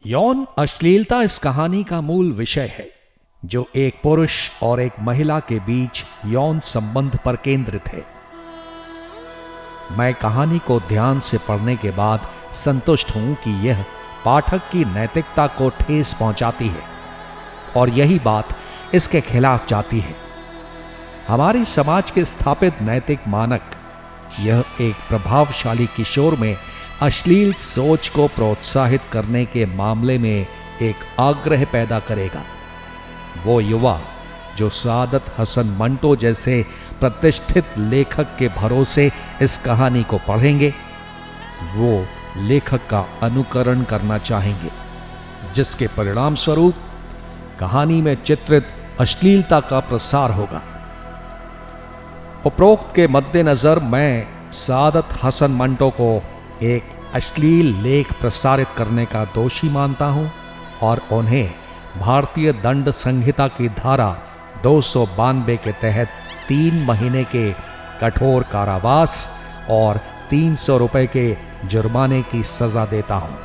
यौन अश्लीलता इस कहानी का मूल विषय है, जो एक पुरुष और एक महिला के बीच यौन संबंध पर केंद्रित है। मैं कहानी को ध्यान से पढ़ने के बाद संतुष्ट हूं कि यह पाठक की नैतिकता को ठेस पहुंचाती है और यही बात इसके खिलाफ जाती है। हमारे समाज के स्थापित नैतिक मानक यह एक प्रभावशाली किशोर में अश्लील सोच को प्रोत्साहित करने के मामले में एक आग्रह पैदा करेगा। वो युवा जो सादत हसन मंटो जैसे प्रतिष्ठित लेखक के भरोसे इस कहानी को पढ़ेंगे, वो लेखक का अनुकरण करना चाहेंगे, जिसके परिणाम स्वरूप कहानी में चित्रित अश्लीलता का प्रसार होगा। उपरोक्त के मद्देनजर मैं सादत हसन मंटो को एक अश्लील लेख प्रसारित करने का दोषी मानता हूं और उन्हें भारतीय दंड संहिता की धारा 292 के तहत 3 महीने के कठोर कारावास और 300 रुपए के जुर्माने की सजा देता हूं।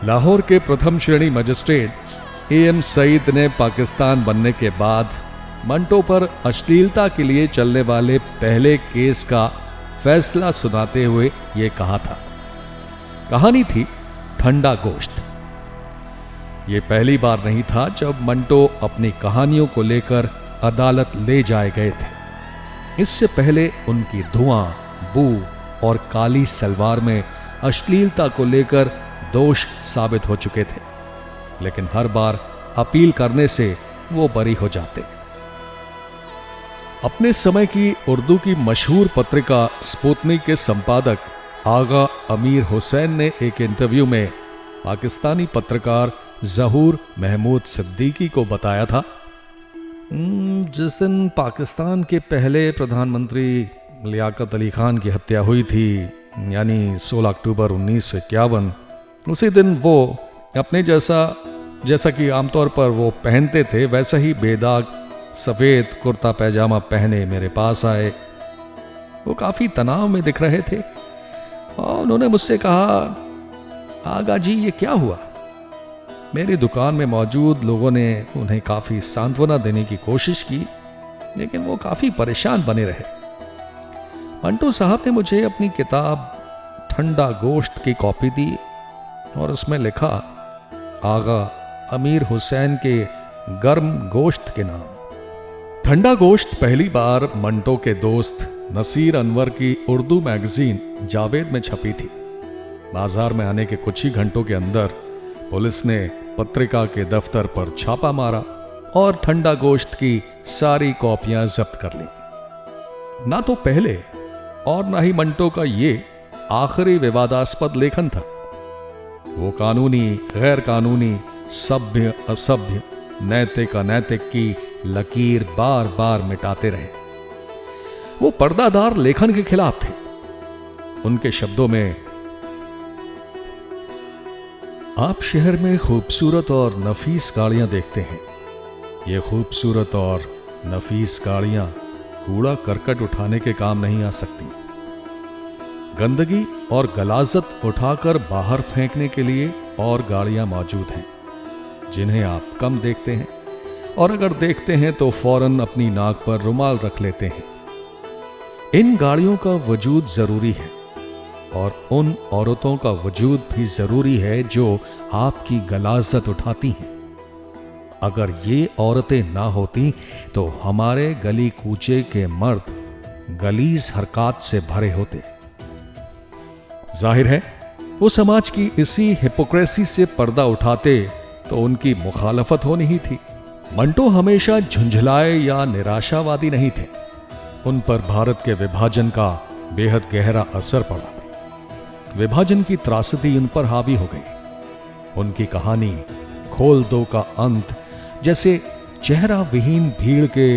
लाहौर के प्रथम श्रेणी मजिस्ट्रेट एएम सईद ने पाकिस्तान बनने के बाद मंटो पर अश्लीलता के लिए चलने वाले पहले केस का फैसला सुनाते हुए यह कहा था। कहानी थी ठंडा गोश्त। यह पहली बार नहीं था जब मंटो अपनी कहानियों को लेकर अदालत ले जाए गए थे। इससे पहले उनकी धुआं, बू और काली सलवार में अश्लीलता को लेकर दोष साबित हो चुके थे, लेकिन हर बार अपील करने से वो बरी हो जाते। अपने समय की उर्दू की मशहूर पत्रिका स्पुतनिक के संपादक आगा अमीर हुसैन ने एक इंटरव्यू में पाकिस्तानी पत्रकार जहूर महमूद सिद्दीकी को बताया था, जिस दिन पाकिस्तान के पहले प्रधानमंत्री लियाकत अली खान की हत्या हुई थी, यानी 16 अक्टूबर 1951, उसी दिन वो अपने जैसा कि आमतौर पर वो पहनते थे वैसा ही बेदाग सफेद कुर्ता पैजामा पहने मेरे पास आए। वो काफी तनाव में दिख रहे थे और उन्होंने मुझसे कहा, आगा जी ये क्या हुआ? मेरी दुकान में मौजूद लोगों ने उन्हें काफी सांत्वना देने की कोशिश की, लेकिन वो काफी परेशान बने रहे। मंटो साहब ने मुझे अपनी किताब ठंडा गोश्त की कॉपी दी और उसमें लिखा, आगा अमीर हुसैन के गर्म गोश्त के नाम। ठंडा गोश्त पहली बार मंटो के दोस्त नसीर अनवर की उर्दू मैगजीन जावेद में छपी थी। बाजार में आने के कुछ ही घंटों के अंदर पुलिस ने पत्रिका के दफ्तर पर छापा मारा और ठंडा गोश्त की सारी कॉपियां जब्त कर ली। ना तो पहले और ना ही मंटो का ये आखिरी विवादास्पद लेखन था। वो कानूनी, गैर कानूनी, सभ्य असभ्य, नैतिक अनैतिक की लकीर बार बार मिटाते रहे। वो पर्दादार लेखन के खिलाफ थे। उनके शब्दों में, आप शहर में खूबसूरत और नफीस गाड़ियां देखते हैं। ये खूबसूरत और नफीस गाड़ियां कूड़ा करकट उठाने के काम नहीं आ सकती। गंदगी और गलाजत उठाकर बाहर फेंकने के लिए और गाड़ियां मौजूद हैं, जिन्हें आप कम देखते हैं, और अगर देखते हैं तो फौरन अपनी नाक पर रुमाल रख लेते हैं। इन गाड़ियों का वजूद जरूरी है और उन औरतों का वजूद भी जरूरी है जो आपकी गलाजत उठाती हैं। अगर ये औरतें ना होती तो हमारे गली कूचे के मर्द गलीज हरकत से भरे होते। जाहिर है वो समाज की इसी हिपोक्रेसी से पर्दा उठाते तो उनकी मुखालफत होनी ही थी। मंटो हमेशा झुंझलाए या निराशावादी नहीं थे। उन पर भारत के विभाजन का बेहद गहरा असर पड़ा। विभाजन की त्रासदी उन पर हावी हो गई। उनकी कहानी खोल दो का अंत जैसे चेहरा विहीन भीड़ के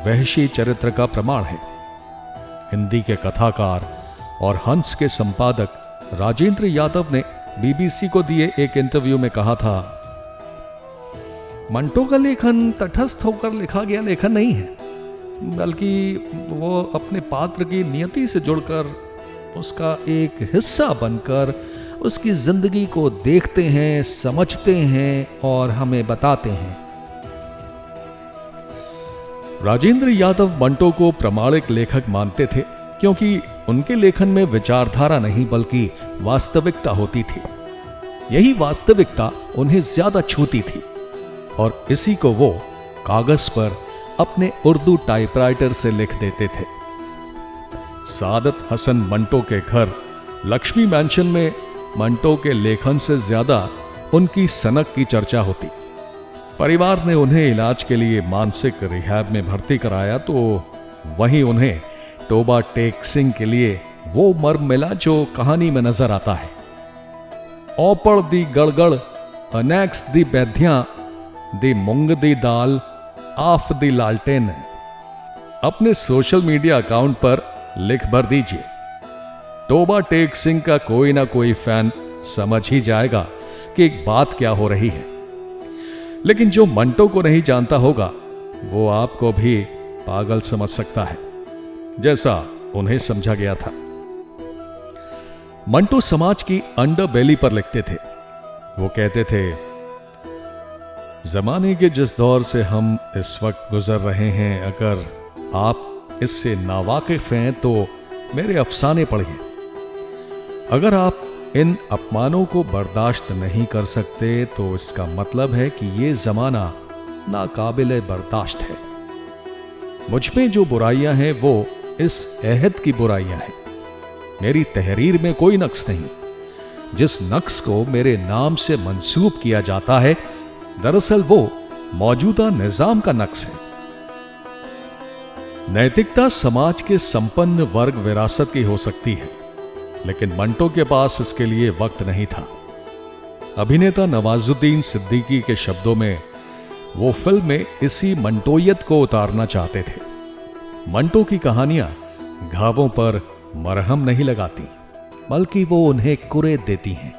वहशी चरित्र का प्रमाण है। हिंदी के कथाकार और हंस के संपादक राजेंद्र यादव ने बीबीसी को दिए एक इंटरव्यू में कहा था, मंटो का लेखन तटस्थ होकर लिखा गया लेखन नहीं है, बल्कि वो अपने पात्र की नियति से जुड़कर उसका एक हिस्सा बनकर उसकी जिंदगी को देखते हैं, समझते हैं और हमें बताते हैं। राजेंद्र यादव मंटो को प्रामाणिक लेखक मानते थे, क्योंकि उनके लेखन में विचारधारा नहीं बल्कि वास्तविकता होती थी। यही वास्तविकता उन्हें ज्यादा छूती थी और इसी को वो कागज पर अपने उर्दू टाइपराइटर से लिख देते थे। सादत हसन मंटो के घर लक्ष्मी मैंशन में मंटो के लेखन से ज्यादा उनकी सनक की चर्चा होती। परिवार ने उन्हें इलाज के लिए मानसिक रिहैब में भर्ती कराया तो वहीं उन्हें टोबा टेक सिंह के लिए वो मर्म मिला जो कहानी में नजर आता है। औपड़ दी गड़गड़, annex the बैद्या, the moong the dal, of the लालटेन। अपने सोशल मीडिया अकाउंट पर लिख भर दीजिए। टोबा टेक सिंह का कोई ना कोई फैन समझ ही जाएगा कि एक बात क्या हो रही है। लेकिन जो मंटो को नहीं जानता होगा वो आपको भी पागल समझ सकता है, जैसा उन्हें समझा गया था। मंटो समाज की अंडरबेली पर लिखते थे। वो कहते थे, जमाने के जिस दौर से हम इस वक्त गुजर रहे हैं, अगर आप इससे नावाकिफ हैं तो मेरे अफसाने पढ़िए। अगर आप इन अपमानों को बर्दाश्त नहीं कर सकते तो इसका मतलब है कि ये जमाना नाकाबिले बर्दाश्त है। मुझ में जो बुराइयां हैं वो इस अहद की बुराइयां हैं। मेरी तहरीर में कोई नक्स नहीं। जिस नक्स को मेरे नाम से मंसूब किया जाता है, दरअसल वो मौजूदा निजाम का नक्स है। नैतिकता समाज के संपन्न वर्ग विरासत की हो सकती है, लेकिन मंटो के पास इसके लिए वक्त नहीं था। अभिनेता नवाजुद्दीन सिद्दीकी के शब्दों में वो फिल्म में इसी मंटोयत को उतारना चाहते थे। मंटो की कहानियां घावों पर मरहम नहीं लगाती, बल्कि वो उन्हें कुरेद देती हैं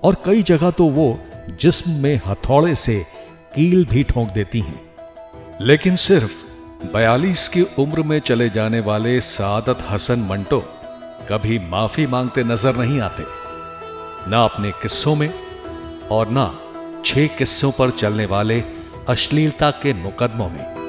और कई जगह तो वो जिस्म में हथौड़े से कील भी ठोंक देती हैं। लेकिन सिर्फ 42 की उम्र में चले जाने वाले सादत हसन मंटो कभी माफी मांगते नजर नहीं आते, ना अपने किस्सों में और ना 6 किस्सों पर चलने वाले अश्लीलता के मुकदमों में।